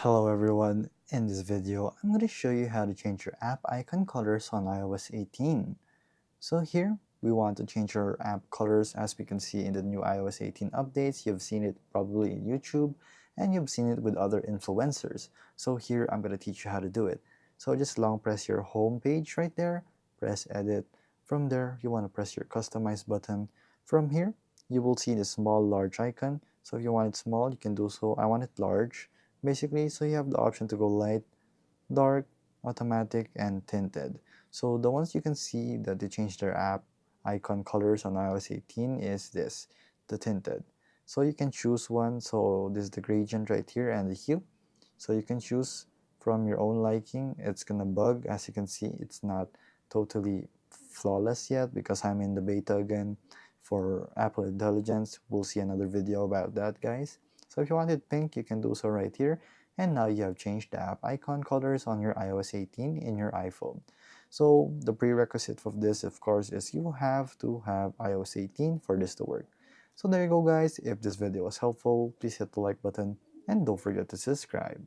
Hello everyone, in this video I'm going to show you how to change your app icon colors on iOS 18. So here we want to change our app colors as we can see in the new iOS 18 updates. You've seen it probably in YouTube and you've seen it with other influencers. So here I'm going to teach you how to do it. So just long press your home page right there, press edit. From there you want to press your customize button. From here you will see the small large icon. So if you want it small you can do so. I want it large basically, so you have the option to go light, dark, automatic, and tinted. So the ones you can see that they changed their app icon colors on iOS 18 is this, the tinted. So you can choose one. So this is the gradient right here and the hue. So you can choose from your own liking. It's gonna bug, as you can see. It's not totally flawless yet because I'm in the beta again for Apple Intelligence. We'll see another video about that, guys. So if you want it pink, you can do so right here. And now you have changed the app icon colors on your iOS 18 in your iPhone. So the prerequisite of this, of course, is you have to have iOS 18 for this to work. So there you go, guys. If this video was helpful, please hit the like button and don't forget to subscribe.